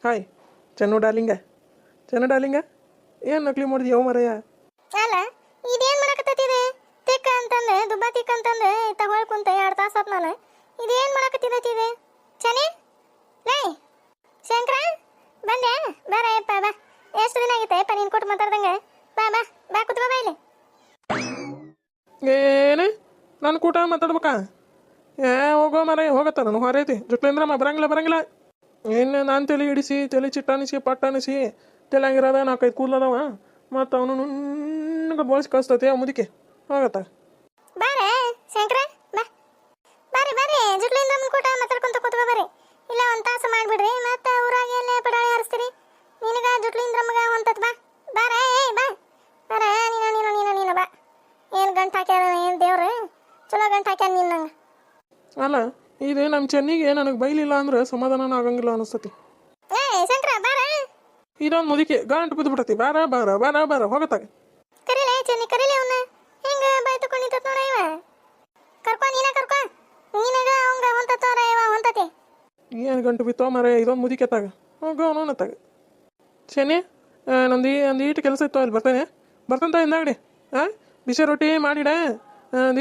Hi Chennu ಡಾರ್ಲಿಂಗ ಏನು ನಕಲಿ ಮಾಡಿದ್ವಿ ಯಾವ ಮರಯ್ಯ? ಅಲ್ಲ ಇದೇನ್ ಮಾಡಕತ್ತಿದೆ? ತಿಕ್ಕ ಅಂತಂದೆ ದುಬ್ಬ ತಿಕ್ಕ ಅಂತಂದೆ ತಗೊಳ್ ಕುಂತ 2 ತಾಸು ಆತ್ ನಾನು. ಇದೇನ್ ಮಾಡಕತ್ತಿದೆ ಚನಿ? ಲೇ ಶಂಕರ ಬಂದೆ ಬಾರಪ್ಪ ಬಾ. ಎಷ್ಟು ದಿನ ಆಗಿತ್ತಪ್ಪ ನೀನು ಕೊಟ್ಟು ಮಾತಾಡ್ದಂಗೆ? ಬಾ ಬಾ ಬಾ ಕುತ್ಕೋ ಬಾ ಇಲ್ಲಿ. ಏನೇ ನಾನು ಕೂಟ ಮಾತಾಡ್ಬೇಕಾ? ಹೋಗೋ ಮರ ಹೋಗತ್ತ ನಾನು ಹೊರೈತಿ ಜುಟ್ಲೇಂದ್ರಮ್ಮ ಬರಂಗಿಲ್ಲ. ಏನು ನಾನು ತಲೆ ಹಿಡಿಸಿ ತಲೆ ಚಿಟ್ಟಾನಿಸಿ ಪಟ್ಟಾನಿಸಿ ತಲೆಯಾಗಿರೋದ 4-5 ಕೂದಲದವ ಮತ್ತು ಅವನು ನುಣ್ಣಗೆ ಬೋಳಿಸಿ ಕಳಿಸ್ತೈತಿ ಆ ಮುದಿಕೆ ಹೋಗತ್ತ. ಬಾರೆ ಶಂಕರ ಬಾ ಬಾರಿ ಜುಟ್ಲಿಂದ್ರಮ್ಮನ ಕೂಟ ಮಾತಾಡ್ಕೊಂತ ಕೂತ್ಕೋ ಬರ್ರಿ. ಇಲ್ಲ 1 ತಾಸು ಮಾಡ್ಬಿಡ್ರಿ ಮತ್ತೆ ಊರಾಗ ಎಲ್ಲೇ ಪಡಾಳಿ ಹಾರಿಸ್ತೀರಿ. ನಿನಗ ಜುಟ್ಲಿಂದ್ರಮ್ಮಗ ಹೊಂತತ್ ಬಾ ಬಾರೆ ಬಾ ಬಾರೆ ನೀನು ಬಾ. ಏನು ಗಂಟು ಹಾಕ್ಯಾರ ಏನು ದೇವ್ರು ಚಲೋ ಗಂಟು ಹಾಕ್ಯಾನ ನೀನು ನಂಗೆ. ಅಲ್ಲ ಇದು ನಮ್ಮ ಚೆನ್ನಿಗೆ ನನಗೆ ಬೈಲಿಲ್ಲ ಅಂದ್ರೆ ಸಮಾಧಾನ ಆಗಂಗಿಲ್ಲ ಅನಿಸ್ತತಿ. ಶಂಕರ ಬಾರ ಇದೊಂದು ಮುದಿಕೆ ಗಂಟು ಬಿದ್ದುಬಿಟ್ಟತಿ. ಬಾರ ಹೋಗತ್ತಾಗ ಕರೀಲೆ ಚೆನ್ನಿ ಕರೀಲೆ ಅವನ್ನ. ಹೆಂಗ ಬಾಯ್ ತಗೊಂಡಿದ್ದ ನೋಡ ಇವ. ಕರ್ಕೊ ನಿನಗ ಅವಂಗ ಹೊಂತತ್ತೋರ ಇವ ಹೊಂತತಿ. ಏನು ಗಂಟು ಬಿತ್ತೋ ಮರ ಇದೊಂದು ಮುದಿಕೆ ತಾಗ ಹೋಗೋ ನೋನತ್ತಾಗ. ಚೆನ್ನಿ ನಂದು ಈಟು ಕೆಲಸ ಇತ್ತು ಅಲ್ಲಿ ಬರ್ತಂತ ಹಿಂದಾಗಡಿ. ಬಿಸಿ ರೊಟ್ಟಿ ಮಾಡಿಡ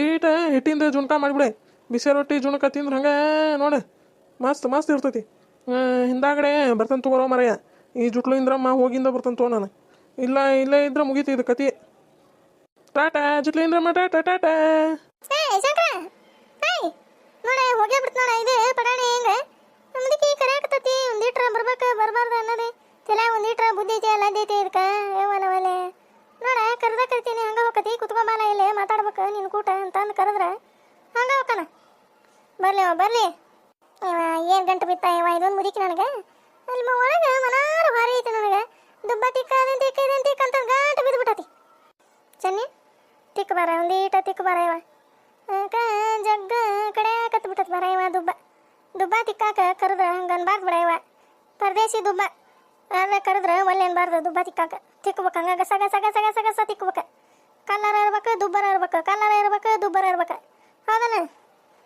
ಈಟ ಹಿಟ್ಟಿಂದ ಜುಣ್ಕ ಮಾಡಿಬಿಡೆ. ಬಿಸಿ ರೊಟ್ಟಿ ಜುಣ್ಕ ತಿಂದ್ರೆ ಹಂಗೆ ನೋಡು ಮಸ್ತ್ ಇರ್ತೈತಿ. ಹಿಂದಾಗಡೆ ಬರ್ತಂತ ತಗೋರೋ ಮರಯ್ಯ. ಈ ಜುಟ್ಲು ಇಂದ್ರಮ್ಮ ಹೋಗಿಂದ ಬರ್ತಂತ ತಗೋ ನಾನು. ಇಲ್ಲೇ ಇದ್ರೆ ಮುಗೀತಿ ಇದು ಕತಿ. ಟಾಟಾ ಜುಟ್ಲು ಇಂದ್ರಮ್ಮ ಟಾಟಾ. ನೋಡ ಹೋಗೇ ಬಿಡ್ತ ನೋಡ. ಇದು ಪಡಾಣಿ ಹೆಂಗ ನಮ್ದಕ್ಕೆ ಕರೆಯಾಕತ್ತತಿ. ಒಂದೀಟ್ರ ಬರ್ಬೇಕು ಬರಬಾರ್ದು ಅನ್ನೋದೇ ತಲೆ ಒಂದೀಟ್ರ ಬುದ್ಧಿ ಐತಿ ಎಲ್ಲ ಐತಿ ಇದಕ್ಕೆ. ಒಲೆ ನೋಡ ಕರ್ತೀನಿ ಹಂಗ ಹೋಗತಿ ಕುತ್ಕೊಂಬಾಲ ಇಲ್ಲೇ ಮಾತಾಡ್ಬೇಕು ನಿನ್ನ ಕೂಟ ಅಂತಂದು ಕರೆದ್ರೆ ಹಂಗ ಹೋಗಣ. ಬರ್ಲಿ ಇವ ಏನು ಗಂಟು ಬಿತ್ತ ಇವ ಇದೊಂದು ಮುದಿಕಿ ನನಗೆ. ಅಲ್ಲಿ ಒಳಗೆ ಮನಾರು ಭಾರಿ ಐತಿ ನನಗೆ. ದುಬ್ಬ ತಿಕ್ಕ ಅಂತ ಗಂಟು ಬಿದ್ದುಬಿಟ್ಟತಿ. ಚೆನ್ನಿ ತಿಕ್ಕ ಬಾರ ಒಂದೀಟ ತಿಕ್ಕ ಬಾರ ಇವ ಜಗ್ಗ ಕಡೆ ಕತ್ತು ಬಿಟ್ಟತ್ ಬಾರ ಇವ ದುಬ್ಬ ತಿಕ್ಕಾಕ ಕರೆದ್ರೆ ಹಂಗೆ ಅನ್ಬಾರ್ದು ಬಿಡ ಇವ. ಪರದೇಶಿ ದುಬ್ಬ ಅಲ್ಲೇ ಕರೆದ್ರೆ ಒಲ್ಲೆ ಅನ್ಬಾರ್ದು. ದುಬ್ಬ ತಿಕ್ಕಾಕ ತಿಕ್ಬೇಕು ಹಂಗ ಗಸ ತಿಕ್ಬೇಕು. ಕಲ್ಲರ ಇರ್ಬೇಕು ದುಬ್ಬರ ಇರ್ಬೇಕು ಹೌದಲ್ಲ.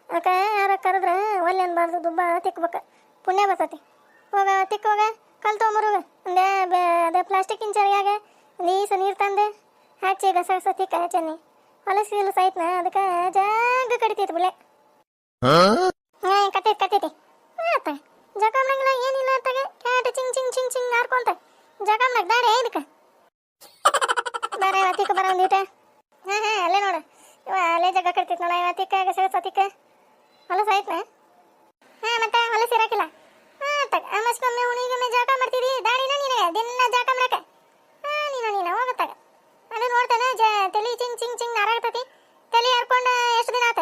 ಅದಕ್ಕೆ ಯಾರ ಕರೆದ್ರೆ ಒಲ್ಲೆ ಅನ್ಬಾರ್ದು. ದುಬ್ಬ ತಿಕ್ಬೇಕು ಪುಣ್ಯ ಬರ್ತತಿ. ಹೋಗ ತಿಕ್ಕೋಗ ಕಲ್ ತೊಗೊಂಬರುಗ ಅದೇ ಪ್ಲಾಸ್ಟಿಕ್ಕಿನ ಚರಿಯಾಗ ನೀರು ತಂದೆ ಹಚ್ಚಿ ಗಸ ತಿಕ್ಕ ಚೆನ್ನಿ. ಹೊಲಸಿಲು ಸೈತ್ನ ಅದಕ್ಕೆ ಜಾಗ ಕಡಿತೈತಿ ಬಿಳೆ. ಕಟ್ಟೈತಿ ಆತ ಜಕಾಮ್ನಂಗಿಲ್ಲ ಏನಿಲ್ಲ ಅತ್ತಾಗ ಕ್ಯಾಟ ಚಿಂಗ್ ಆರ್ಕೊಂತ ಜಕಾಮ್ನಾಗ ದಾಡೆ ಇದಕ್ಕೆ ಬಾರ ಇವ ತಿಕ್ಕ ಬರ ಒಂದೀಟ. ಅಲ್ಲೇ ನೋಡು ಇವ ಅಲ್ಲೇ ಜಾಗ ಕಡಿತೈತಿ ನೋಡ. ಇವ ತಿಕ್ಕ ಗಸ ತಿಕ್ಕ ಹೊಲಸ ಆಯ್ತನ. ಮತ್ತೆ ಹೊಲಸ ಇರಾಕಿಲ್ಲ ಅಮ್ಮಸ್ಕೊಮ್ಮೆ ಹುಣಿಗೊಮ್ಮೆ ಜಾಕ ಮಾಡ್ತೀರಿ ದಾಡಿನ ನಿನಗೆ ದಿನ ಜಾಕ ಮಾಡಕ. ನೀನು ಹೋಗತ್ತಾಗ ಅದು ನೋಡ್ತಾನೆ ತಲೆ ಚಿಂಗ್ ನಾರಾಗ್ತತಿ. ತಲೆ ಹರ್ಕೊಂಡ ಎಷ್ಟು ದಿನ ಆತ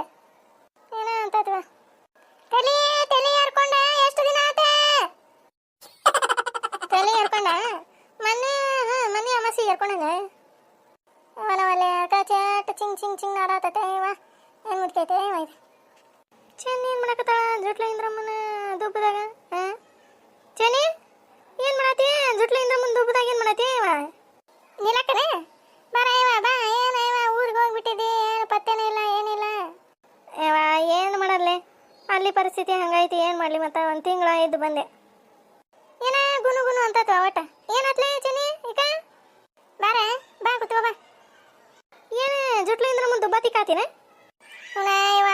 ಏನ ಅಂತತ್ವ ತಲೆ ಹರ್ಕೊಂಡ ಎಷ್ಟು ದಿನ ಆತ? ತಲೆ ಹರ್ಕೊಂಡ ಮೊನ್ನೆ ಅಮಾಸಿ ಹರ್ಕೊಂಡಂಗ ಒಲೆ ಚಾಟ ಚಿಂಗ್ ನಾರಾತತೆ. ಇವ ಏನು ಮುಟ್ತೈತೆ ಇವ ಇದು ಚೆನ್ನಿ ಏನು ಮಾಡಕತ್ತಾಳ ಜುಟ್ಲ ಇಂದ್ರಮ್ಮನ ದುಬ್ಬದಾಗ? ಚೆನ್ನಿ ಏನು ಮಾಡತ್ತಿ ಜುಟ್ಲ ಇಂದ್ರಮ್ಮನ ದುಬ್ಬದಾಗ ಏನು ಮಾಡತ್ತಿ? ಇವ ನಿಲಕ್ಕನೆ ಬರ ಇವ ಬಾ. ಏನು ಇವ ಊರಿಗೆ ಹೋಗ್ಬಿಟ್ಟಿದ್ದಿ ಏನು ಪತ್ತೇನೇ ಇಲ್ಲ ಏನಿಲ್ಲ. ಇವ ಏನು ಮಾಡಲ್ಲ ಅಲ್ಲಿ ಪರಿಸ್ಥಿತಿ ಹಂಗೈತಿ ಏನು ಮಾಡಲಿ. ಮತ್ತೆ 1 ತಿಂಗಳ ಇದ್ದು ಬಂದೆ. ಏನ ಗುನು ಅಂತತ್ವ ಒಟ್ಟ ಏನತ್ಲೇ ಚೆನ್ನಿ ಈಗ ಬಾ ಕೂತ್ಕೋ ಬಾ. ಏನು ಜುಟ್ಲ ಇಂದ್ರಮ್ಮನ ದುಬ್ಬ ತಿಕ್ಕಾತಿನ? ಇವ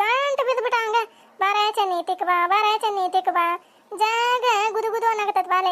ಗಂಟು ಬಿದ್ದುಬಿಟ್ಟ ಹಂಗ. ಬಾರ ಚೆನ್ನಿ ತಿಕ್ಕ ಬಾ ಜಾಗ ಗುದು ಅನ್ನಕತ್ತದ ಬಾಲೆ.